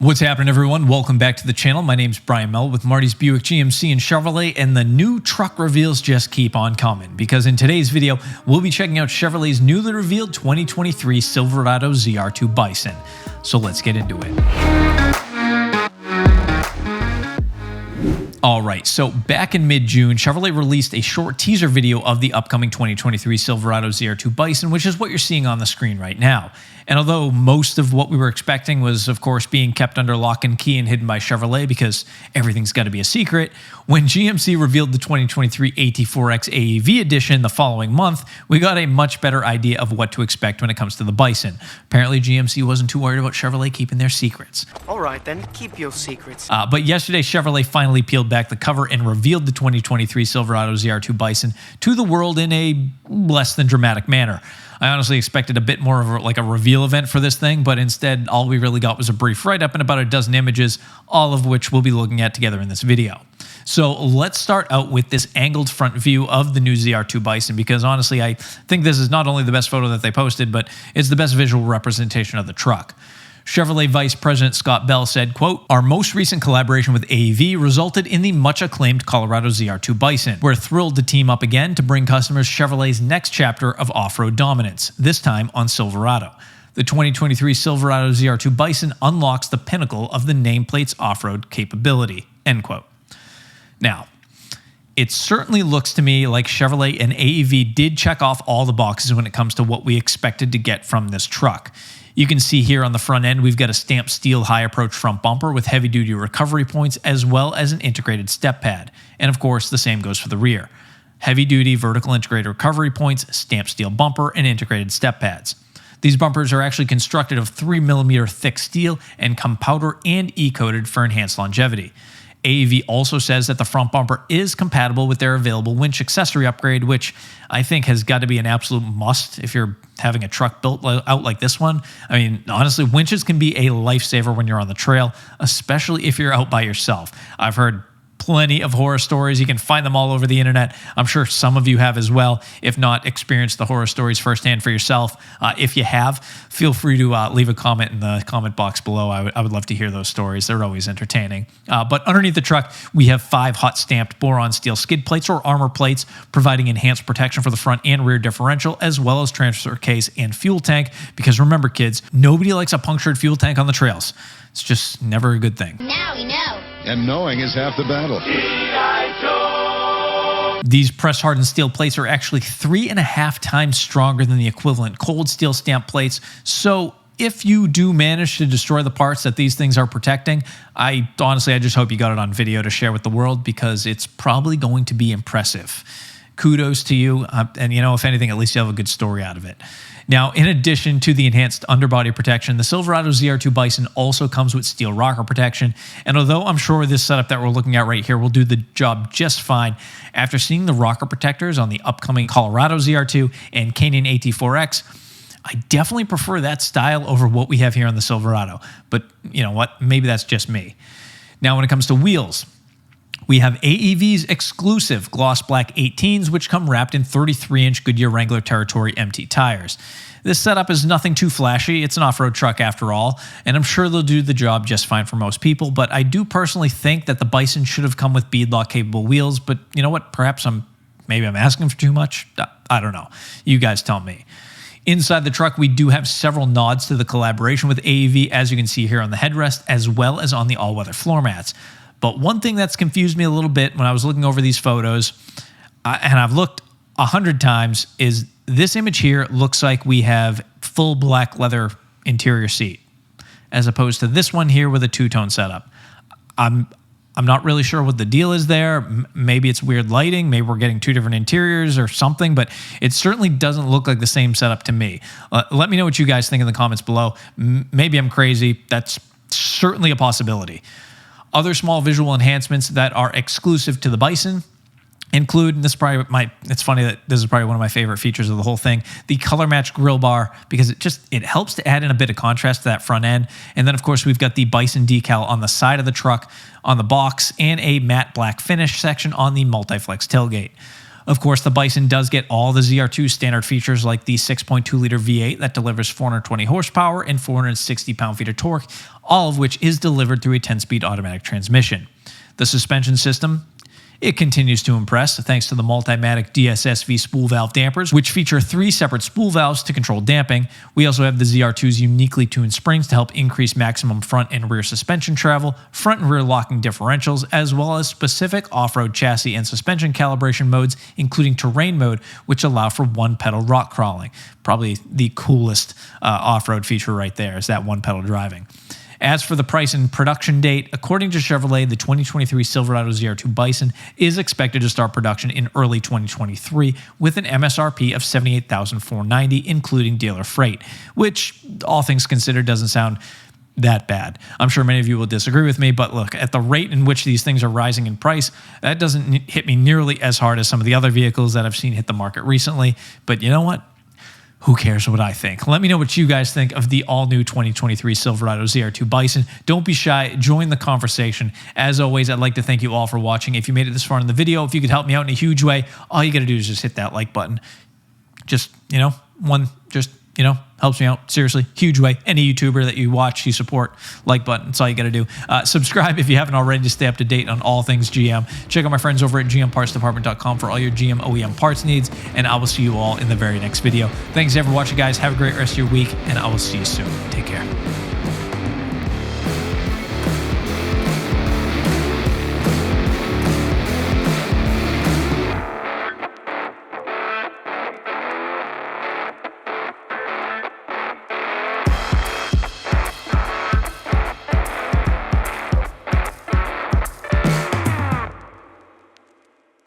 What's happening, everyone? Welcome back to the channel. My name's Brian Mell with Marty's Buick GMC and Chevrolet, and the new truck reveals just keep on coming, because in today's video, we'll be checking out Chevrolet's newly revealed 2023 Silverado ZR2 Bison. So let's get into it. Alright, so back in mid-June, Chevrolet released a short teaser video of the upcoming 2023 Silverado ZR2 Bison, which is what you're seeing on the screen right now. And although most of what we were expecting was, of course, being kept under lock and key and hidden by Chevrolet because everything's got to be a secret, when GMC revealed the 2023 AT4X AEV edition the following month, we got a much better idea of what to expect when it comes to the Bison. Apparently, GMC wasn't too worried about Chevrolet keeping their secrets. All right, then, keep your secrets. But yesterday, Chevrolet finally peeled back the cover and revealed the 2023 Silverado ZR2 Bison to the world in a less than dramatic manner. I honestly expected a bit more of a reveal event for this thing, but instead all we really got was a brief write-up and about a dozen images, all of which we'll be looking at together in this video. So let's start out with this angled front view of the new ZR2 Bison, because honestly I think this is not only the best photo that they posted, but it's the best visual representation of the truck. Chevrolet Vice President Scott Bell said, quote, "Our most recent collaboration with AEV resulted in the much-acclaimed Colorado ZR2 Bison. We're thrilled to team up again to bring customers Chevrolet's next chapter of off-road dominance, this time on Silverado. The 2023 Silverado ZR2 Bison unlocks the pinnacle of the nameplate's off-road capability," end quote. Now, it certainly looks to me like Chevrolet and AEV did check off all the boxes when it comes to what we expected to get from this truck. You can see here on the front end, we've got a stamped steel high approach front bumper with heavy-duty recovery points as well as an integrated step pad. And of course, the same goes for the rear. Heavy-duty vertical integrated recovery points, stamped steel bumper, and integrated step pads. These bumpers are actually constructed of 3mm thick steel and come powder and E-coated for enhanced longevity. AEV also says that the front bumper is compatible with their available winch accessory upgrade, which I think has got to be an absolute must if you're having a truck built out like this one. I mean, honestly, winches can be a lifesaver when you're on the trail, especially if you're out by yourself. I've heard plenty of horror stories. You can find them all over the internet. I'm sure some of you have as well. If not, experience the horror stories firsthand for yourself. If you have, feel free to leave a comment in the comment box below. I would love to hear those stories. They're always entertaining. But underneath the truck, we have 5 hot stamped boron steel skid plates or armor plates, providing enhanced protection for the front and rear differential, as well as transfer case and fuel tank. Because remember, kids, nobody likes a punctured fuel tank on the trails. It's just never a good thing. Now we know. And knowing is half the battle. These press-hardened steel plates are actually 3.5 times stronger than the equivalent cold steel stamp plates. So if you do manage to destroy the parts that these things are protecting, I just hope you got it on video to share with the world, because it's probably going to be impressive. Kudos to you, and you know, if anything, at least you have a good story out of it. Now, in addition to the enhanced underbody protection, the Silverado ZR2 Bison also comes with steel rocker protection, and although I'm sure this setup that we're looking at right here will do the job just fine, after seeing the rocker protectors on the upcoming Colorado ZR2 and Canyon AT4X, I definitely prefer that style over what we have here on the Silverado. But you know what? Maybe that's just me. Now, when it comes to wheels, we have AEV's exclusive gloss black 18s, which come wrapped in 33-inch Goodyear Wrangler Territory MT tires. This setup is nothing too flashy. It's an off-road truck after all, and I'm sure they'll do the job just fine for most people, but I do personally think that the Bison should have come with beadlock-capable wheels, but you know what? Perhaps maybe I'm asking for too much? I don't know. You guys tell me. Inside the truck, we do have several nods to the collaboration with AEV, as you can see here on the headrest, as well as on the all-weather floor mats. But one thing that's confused me a little bit when I was looking over these photos, and I've looked 100 times, is this image here looks like we have full black leather interior seat, as opposed to this one here with a two-tone setup. I'm not really sure what the deal is there. Maybe it's weird lighting. Maybe we're getting two different interiors or something, but it certainly doesn't look like the same setup to me. Let me know what you guys think in the comments below. Maybe I'm crazy. That's certainly a possibility. Other small visual enhancements that are exclusive to the Bison include, and this is probably it's funny that this is probably one of my favorite features of the whole thing, the color match grill bar, because it helps to add in a bit of contrast to that front end. And then of course we've got the Bison decal on the side of the truck, on the box, and a matte black finish section on the multi-flex tailgate. Of course, the Bison does get all the ZR2 standard features like the 6.2-liter V8 that delivers 420 horsepower and 460 pound-feet of torque, all of which is delivered through a 10-speed automatic transmission. The suspension system, it continues to impress thanks to the Multimatic DSSV spool valve dampers, which feature 3 separate spool valves to control damping. We also have the ZR2's uniquely tuned springs to help increase maximum front and rear suspension travel, front and rear locking differentials, as well as specific off-road chassis and suspension calibration modes, including terrain mode, which allow for one-pedal rock crawling. Probably the coolest off-road feature right there is that one-pedal driving. As for the price and production date, according to Chevrolet, the 2023 Silverado ZR2 Bison is expected to start production in early 2023 with an MSRP of $78,490, including dealer freight, which, all things considered, doesn't sound that bad. I'm sure many of you will disagree with me, but look, at the rate in which these things are rising in price, that doesn't hit me nearly as hard as some of the other vehicles that I've seen hit the market recently. But you know what? Who cares what I think? Let me know what you guys think of the all-new 2023 Silverado ZR2 Bison. Don't be shy. Join the conversation. As always, I'd like to thank you all for watching. If you made it this far in the video, if you could help me out in a huge way, all you got to do is just hit that like button. Just, helps me out. Seriously, huge way. Any YouTuber that you watch, you support, like button. That's all you got to do. Subscribe if you haven't already to stay up to date on all things GM. Check out my friends over at gmpartsdepartment.com for all your GM OEM parts needs, and I will see you all in the very next video. Thanks for watching, guys. Have a great rest of your week, and I will see you soon. Take care.